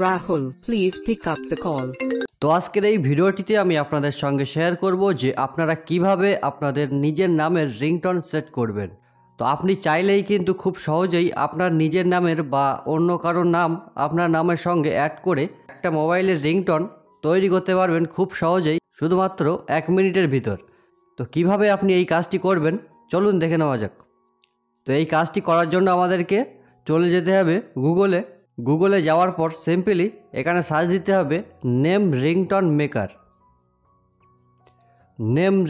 Rahul, please pick up the call. তো আজকের এই ভিডিওটিতে আমি আপনাদের সঙ্গে শেয়ার করব যে আপনারা কিভাবে আপনাদের নিজের নামের রিংটোন সেট করবেন। তো আপনি চাইলেই কিন্তু খুব সহজেই আপনার নিজের নামের বা অন্য কারোর নাম আপনার নামের সঙ্গে অ্যাড করে একটা মোবাইলের রিংটোন তৈরি করতে পারবেন খুব সহজেই, শুধুমাত্র 1 মিনিটের ভিতর। তো কিভাবে আপনি এই কাজটি করবেন চলুন দেখে নেওয়া যাক। তো এই কাজটি করার জন্য আমাদেরকে চলে যেতে হবে গুগলে যাওয়ার পর সিম্পলি এখানে সার্চ দিতে হবে নেম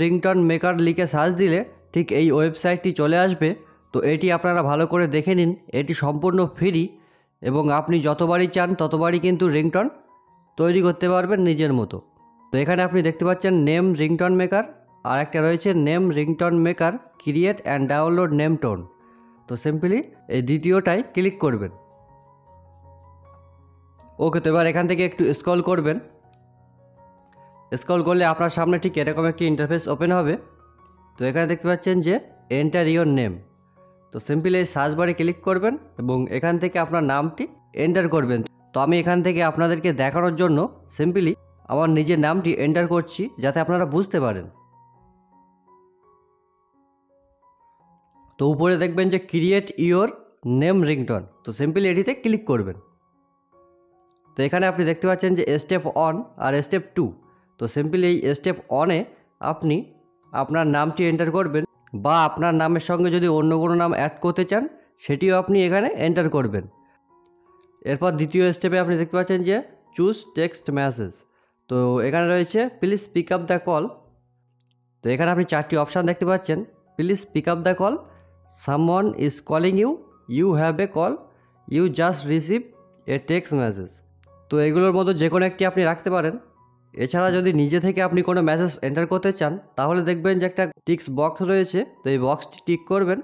রিংটোন মেকার লিখে সার্চ দিলে ঠিক এই ওয়েবসাইটটি চলে আসবে। তো এটি আপনারা ভালো করে দেখে নিন, এটি সম্পূর্ণ ফ্রি এবং আপনি যতবারই চান ততবারই কিন্তু রিংটোন তৈরি করতে পারবেন নিজের মতো। তো এখানে আপনি দেখতে পাচ্ছেন নেম রিংটোন মেকার, আর একটা রয়েছে name ringtone maker create and download name tone. তো সিম্পলি এই দ্বিতীয়টাই ক্লিক করবেন। ওকে, তো এবার এখান থেকে একটু স্ক্রল করবেন। স্ক্রল করলে আপনার সামনে ঠিক এরকম একটি ইন্টারফেস ওপেন হবে। তো এখানে দেখতে পাচ্ছেন যে এন্টার ইওর নেম। তো সিম্পলি এই সার্চ বারে ক্লিক করবেন এবং এখান থেকে আপনার নামটি এন্টার করবেন। তো আমি এখান থেকে আপনাদেরকে দেখানোর জন্য সিম্পলি আমার নিজের নামটি এন্টার করছি যাতে আপনারা বুঝতে পারেন। তো উপরে দেখবেন যে ক্রিয়েট ইওর নেম রিংটোন, তো সিম্পলি এটিতে ক্লিক করবেন। তো এখানে আপনি দেখতে পাচ্ছেন যে স্টেপ 1 আর স্টেপ 2। তো সিম্পলি এই স্টেপ 1-এ আপনি আপনার নামটি এন্টার করবেন, বা আপনার নামের সঙ্গে যদি অন্য কোনো নাম অ্যাড করতে চান সেটিও আপনি এখানে এন্টার করবেন। এরপর দ্বিতীয় স্টেপে আপনি দেখতে পাচ্ছেন যে চুজ টেক্সট মেসেজ। তো এখানে রয়েছে please pick up the call. তো এখানে আপনি 4টি অপশান দেখতে পাচ্ছেন, please pick up the call, someone is calling you, you have a call, you just receive a text message. তো এগুলোর মধ্যে যে কোনো একটি আপনি রাখতে পারেন। এছাড়া যদি নিজে থেকে আপনি কোনো মেসেজ এন্টার করতে চান তাহলে দেখবেন যে একটা টিক্স বক্স রয়েছে, তো এই বক্সটি টিক করবেন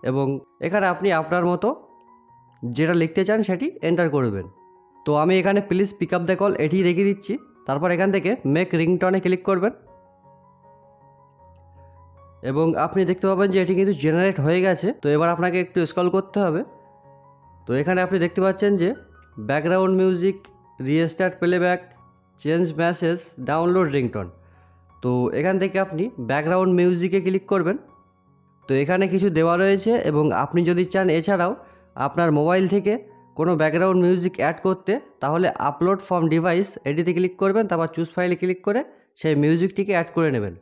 এবং এখানে আপনি আপনার মতো যেটা লিখতে চান সেটি এন্টার করবেন। তো আমি এখানে please pick up the call এটি রেখে দিচ্ছি। তারপর এখান থেকে মেক রিংটোনে ক্লিক করবেন এবং আপনি দেখতে পাবেন যে এটি কিন্তু জেনারেট হয়ে গেছে। তো এবার আপনাকে একটু স্ক্রল করতে হবে। তো এখানে আপনি দেখতে পাচ্ছেন যে background music, restart playback, change message, download ringtone. তো এখান থেকে আপনি ব্যাকগ্রাউন্ড মিউজিকে ক্লিক করবেন। তো এখানে কিছু দেওয়া রয়েছে এবং আপনি যদি চান এছাড়াও আপনার মোবাইল থেকে কোনো ব্যাকগ্রাউন্ড মিউজিক অ্যাড করতে তাহলে আপলোড ফ্রম ডিভাইস এটিতে ক্লিক করবেন, তারপর চুজ ফাইলে ক্লিক করে সেই মিউজিকটিকে অ্যাড করে নেবেন।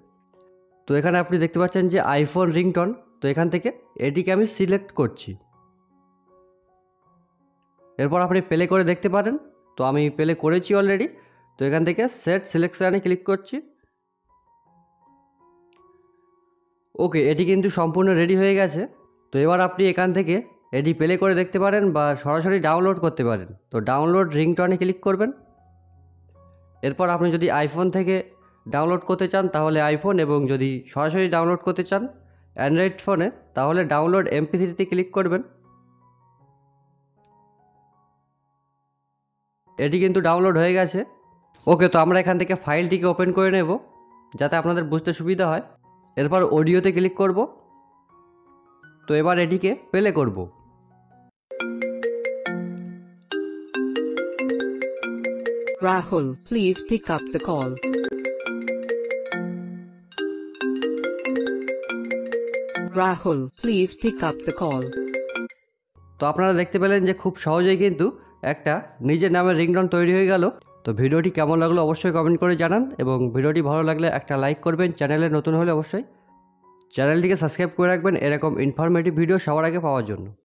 তো এখানে আপনি দেখতে পাচ্ছেন যে আইফোন রিংটোন। তো এখান থেকে এটিকে আমি সিলেক্ট করছি। এরপর আপনি প্লে করে দেখতে পারেন। তো আমি প্লে করেছি অলরেডি। তো এখান থেকে সেট সিলেকশানে ক্লিক করছি। ওকে, এটি কিন্তু সম্পূর্ণ রেডি হয়ে গেছে। তো এবার আপনি এখান থেকে এটি প্লে করে দেখতে পারেন বা সরাসরি ডাউনলোড করতে পারেন। তো ডাউনলোড রিংটোনে ক্লিক করবেন। এরপর আপনি যদি আইফোন থেকে ডাউনলোড করতে চান তাহলে আইফোন, এবং যদি সরাসরি ডাউনলোড করতে চান অ্যান্ড্রয়েড ফোনে তাহলে ডাউনলোড MP3-তে ক্লিক করবেন। এটি কিন্তু ডাউনলোড হয়ে গেছে। ওকে, তো আমরা এখান থেকে ফাইলটিকে ওপেন করে নেব যাতে আপনাদের বুঝতে সুবিধা হয়। এরপর অডিওতে ক্লিক করব। তো এবার এটিকে প্লে করব। Rahul, please pick up the call. Rahul, please pick up the call. তো আপনারা দেখতে পেলেন যে খুব সহজেই কিন্তু একটা নিজের নামের রিংটোন তৈরি হয়ে গেল। তো ভিডিওটি কেমন লাগলো অবশ্যই কমেন্ট করে জানান, এবং ভিডিওটি ভালো লাগলে একটা লাইক করবেন। চ্যানেলে নতুন হলে অবশ্যই চ্যানেলটিকে সাবস্ক্রাইব করে রাখবেন এরকম ইনফরমেটিভ ভিডিও সবার আগে পাওয়ার জন্য।